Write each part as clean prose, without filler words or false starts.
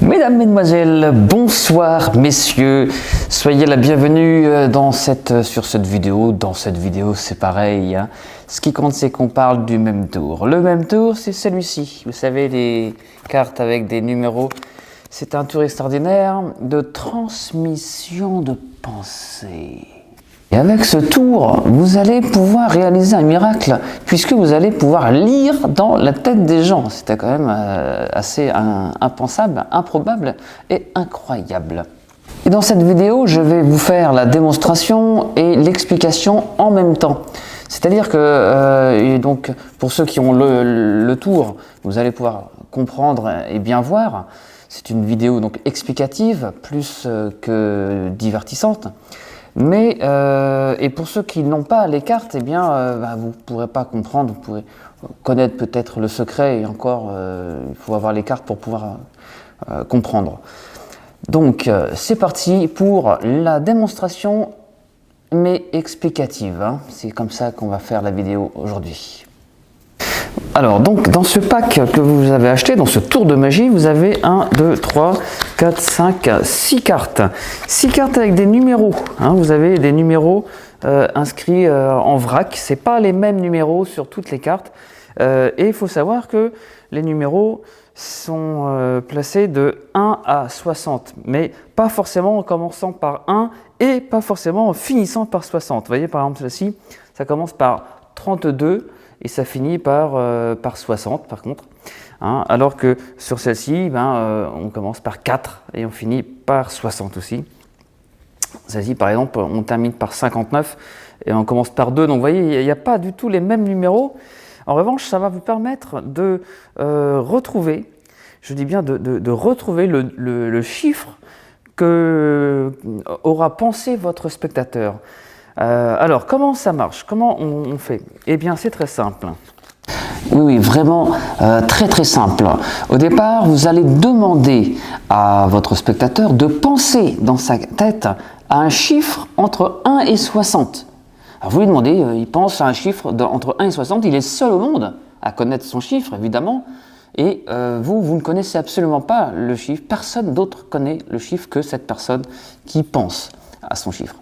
Mesdames, Mesdemoiselles, bonsoir messieurs, soyez la bienvenue sur cette vidéo. Dans cette vidéo c'est pareil, hein. Ce qui compte c'est qu'on parle du même tour. Le même tour c'est celui-ci, vous savez, les cartes avec des numéros. C'est un tour extraordinaire de transmission de pensée. Et avec ce tour, vous allez pouvoir réaliser un miracle, puisque vous allez pouvoir lire dans la tête des gens. C'était quand même assez impensable, improbable et incroyable. Et dans cette vidéo, je vais vous faire la démonstration et l'explication en même temps. C'est-à-dire que, donc, pour ceux qui ont le tour, vous allez pouvoir comprendre et bien voir. C'est une vidéo donc explicative, plus que divertissante. Mais et pour ceux qui n'ont pas les cartes, eh bien, vous ne pourrez pas comprendre, vous pourrez connaître peut-être le secret, et encore, il faut avoir les cartes pour pouvoir comprendre. Donc, c'est parti pour la démonstration, mais explicative, hein. C'est comme ça qu'on va faire la vidéo aujourd'hui. Alors, donc, dans ce pack que vous avez acheté, dans ce tour de magie, vous avez 1, 2, 3, 4, 5, 6 cartes. 6 cartes avec des numéros, hein. Vous avez des numéros inscrits en vrac. Ce n'est pas les mêmes numéros sur toutes les cartes. Et il faut savoir que les numéros sont placés de 1 à 60. Mais pas forcément en commençant par 1 et pas forcément en finissant par 60. Vous voyez, par exemple, celle-ci, ça commence par 32. Et ça finit par 60 par contre, hein, alors que sur celle-ci, on commence par 4 et on finit par 60 aussi. Celle-ci par exemple, on termine par 59 et on commence par 2, donc vous voyez, il n'y a pas du tout les mêmes numéros. En revanche, ça va vous permettre de retrouver, je dis bien de retrouver le chiffre que aura pensé votre spectateur. Alors, comment ça marche? Comment on fait? Eh bien, c'est très simple. Oui, vraiment très simple. Au départ, vous allez demander à votre spectateur de penser dans sa tête à un chiffre entre 1 et 60. Alors, vous lui demandez, il pense à un chiffre entre 1 et 60, il est seul au monde à connaître son chiffre, évidemment, et vous ne connaissez absolument pas le chiffre, personne d'autre connaît le chiffre que cette personne qui pense à son chiffre.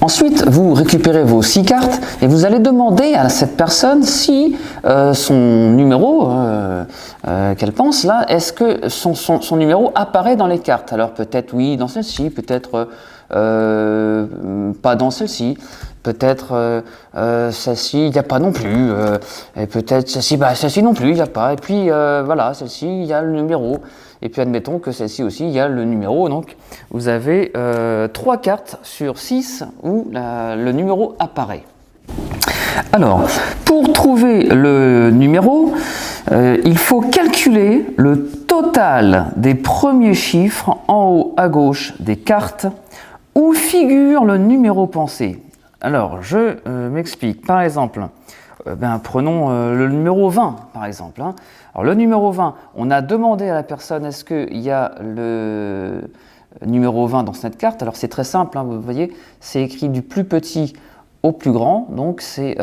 Ensuite, vous récupérez vos 6 cartes et vous allez demander à cette personne si son numéro qu'elle pense là, est-ce que son numéro apparaît dans les cartes. Alors peut-être oui dans celle-ci, peut-être pas dans celle-ci, peut-être celle-ci il n'y a pas non plus, et peut-être celle-ci non plus il n'y a pas, et puis voilà, celle-ci il y a le numéro. Et puis admettons que celle-ci aussi, il y a le numéro, donc vous avez 3 cartes sur 6 où le numéro apparaît. Alors, pour trouver le numéro, il faut calculer le total des premiers chiffres en haut à gauche des cartes où figure le numéro pensé. Alors, je m'explique. Par exemple, prenons le numéro 20, par exemple, hein. Alors, le numéro 20, on a demandé à la personne est-ce qu'il y a le numéro 20 dans cette carte. Alors, c'est très simple, hein, vous voyez, c'est écrit du plus petit au plus grand. Donc, c'est,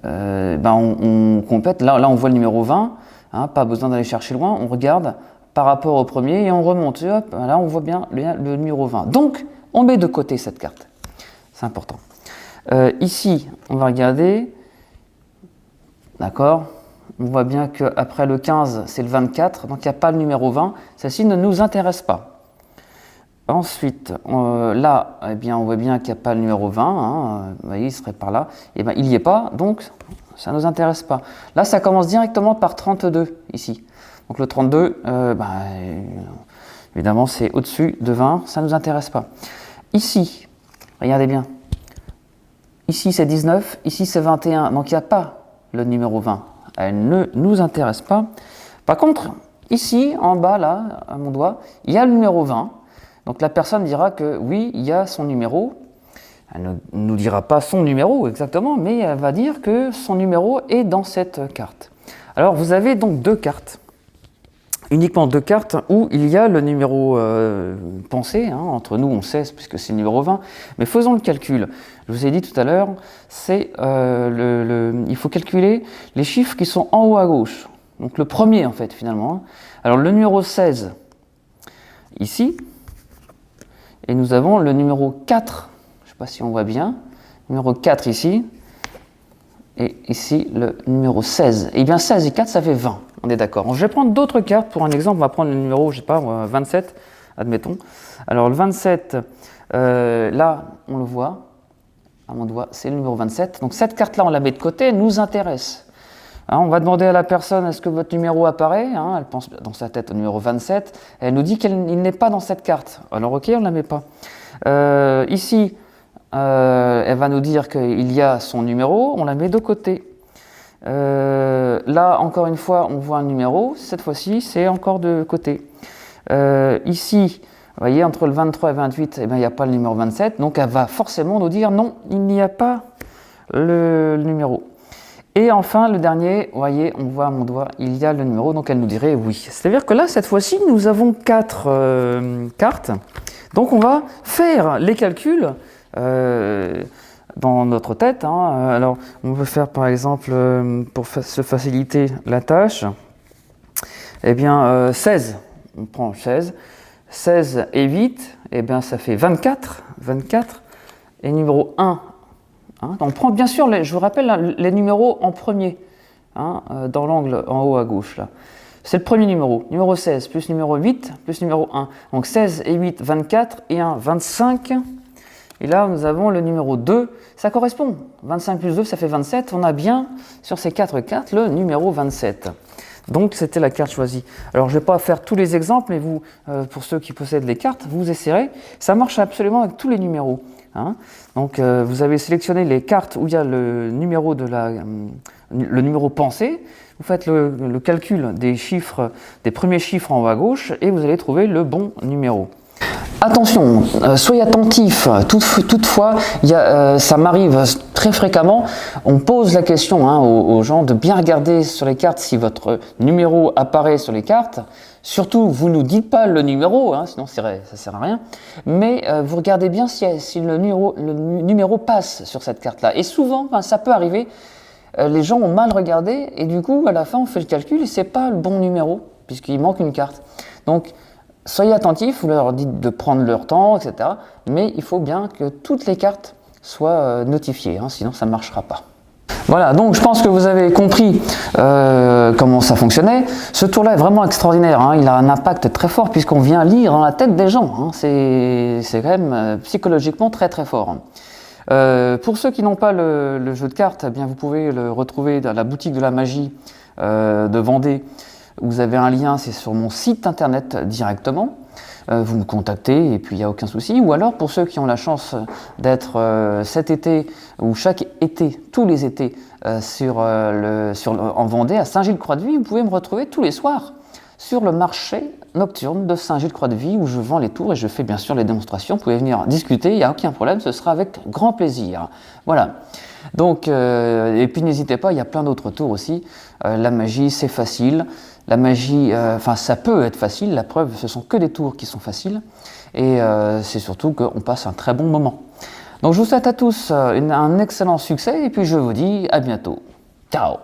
on complète. Là, on voit le numéro 20, hein, pas besoin d'aller chercher loin. On regarde par rapport au premier et on remonte. Et hop, là, on voit bien le numéro 20. Donc, on met de côté cette carte. C'est important. Ici, on va regarder. D'accord? On voit bien qu'après le 15, c'est le 24, donc il n'y a pas le numéro 20. Celle-ci ne nous intéresse pas. Ensuite, là, eh bien, on voit bien qu'il n'y a pas le numéro 20. Hein, vous voyez, il serait par là. Eh bien, il n'y est pas, donc ça ne nous intéresse pas. Là, ça commence directement par 32, ici. Donc le 32, évidemment, c'est au-dessus de 20, ça ne nous intéresse pas. Ici, regardez bien. Ici, c'est 19, ici, c'est 21, donc il n'y a pas le numéro 20. Elle ne nous intéresse pas. Par contre, ici, en bas, là, à mon doigt, il y a le numéro 20. Donc la personne dira que oui, il y a son numéro. Elle ne nous dira pas son numéro exactement, mais elle va dire que son numéro est dans cette carte. Alors vous avez donc 2 cartes. Uniquement 2 cartes où il y a le numéro pensé, hein, entre nous on sait puisque c'est le numéro 20, mais faisons le calcul. Je vous ai dit tout à l'heure, c'est il faut calculer les chiffres qui sont en haut à gauche. donc le premier en fait finalement. Alors le numéro 16 ici, et nous avons le numéro 4, je ne sais pas si on voit bien, numéro 4 ici, et ici le numéro 16. Et bien 16 et 4 ça fait 20, on est d'accord. Je vais prendre d'autres cartes pour un exemple, on va prendre le numéro, je sais pas, 27, admettons. Alors le 27, là on le voit, à mon doigt, c'est le numéro 27. Donc cette carte-là, on la met de côté, elle nous intéresse. Hein, on va demander à la personne, est-ce que votre numéro apparaît, hein, elle pense dans sa tête au numéro 27. Elle nous dit qu'il n'est pas dans cette carte. Alors ok, on ne la met pas. Ici, elle va nous dire qu'il y a son numéro, on la met de côté. Là, encore une fois, on voit un numéro. Cette fois-ci, c'est encore de côté. Ici, vous voyez, entre le 23 et 28, eh bien, il n'y a pas le numéro 27, donc elle va forcément nous dire non, il n'y a pas le numéro. Et enfin, le dernier, vous voyez, on voit à mon doigt, il y a le numéro, donc elle nous dirait oui. C'est-à-dire que là, cette fois-ci, nous avons 4 cartes, donc on va faire les calculs dans notre tête. Hein. Alors, on peut faire par exemple, pour se faciliter la tâche, eh bien 16, on prend 16. 16 et 8, eh bien, ça fait 24, et numéro 1. Hein, on prend bien sûr, je vous rappelle, les numéros en premier, hein, dans l'angle en haut à gauche. Là. C'est le premier numéro, numéro 16, plus numéro 8, plus numéro 1. Donc 16 et 8, 24, et 1, 25. Et là, nous avons le numéro 2, ça correspond. 25 plus 2, ça fait 27. On a bien, sur ces 4 cartes, le numéro 27. Donc c'était la carte choisie. Alors je ne vais pas faire tous les exemples, mais vous, pour ceux qui possèdent les cartes, vous essayerez. Ça marche absolument avec tous les numéros. Hein. Donc vous avez sélectionné les cartes où il y a le numéro le numéro pensé. Vous faites le calcul des chiffres, des premiers chiffres en haut à gauche, et vous allez trouver le bon numéro. Attention, soyez attentifs, toutefois, ça m'arrive très fréquemment, on pose la question hein, aux gens de bien regarder sur les cartes si votre numéro apparaît sur les cartes. Surtout, vous ne nous dites pas le numéro, hein, sinon ça ne sert à rien, mais vous regardez bien si le numéro passe sur cette carte-là. Et souvent, ça peut arriver, les gens ont mal regardé, et du coup, à la fin, on fait le calcul, et ce n'est pas le bon numéro, puisqu'il manque une carte. Donc, soyez attentifs, vous leur dites de prendre leur temps, etc. Mais il faut bien que toutes les cartes soient notifiées, hein, sinon ça ne marchera pas. Voilà, donc je pense que vous avez compris comment ça fonctionnait. Ce tour-là est vraiment extraordinaire, hein, il a un impact très fort puisqu'on vient lire dans la tête des gens. Hein, c'est quand même psychologiquement très très fort. Pour ceux qui n'ont pas le jeu de cartes, eh bien, vous pouvez le retrouver dans la boutique de la magie de Vendée. Vous avez un lien, c'est sur mon site internet directement. Vous me contactez et puis il n'y a aucun souci. Ou alors pour ceux qui ont la chance d'être cet été ou chaque été, tous les étés, en Vendée, à Saint-Gilles-Croix-de-Vie, vous pouvez me retrouver tous les soirs sur le marché nocturne de Saint-Gilles-Croix-de-Vie où je vends les tours et je fais bien sûr les démonstrations. Vous pouvez venir discuter, il n'y a aucun problème, ce sera avec grand plaisir. Voilà. Donc, et puis n'hésitez pas, il y a plein d'autres tours aussi. La magie, c'est facile. La magie, ça peut être facile. La preuve, ce sont que des tours qui sont faciles. Et c'est surtout qu'on passe un très bon moment. Donc, je vous souhaite à tous un excellent succès. Et puis, je vous dis à bientôt. Ciao!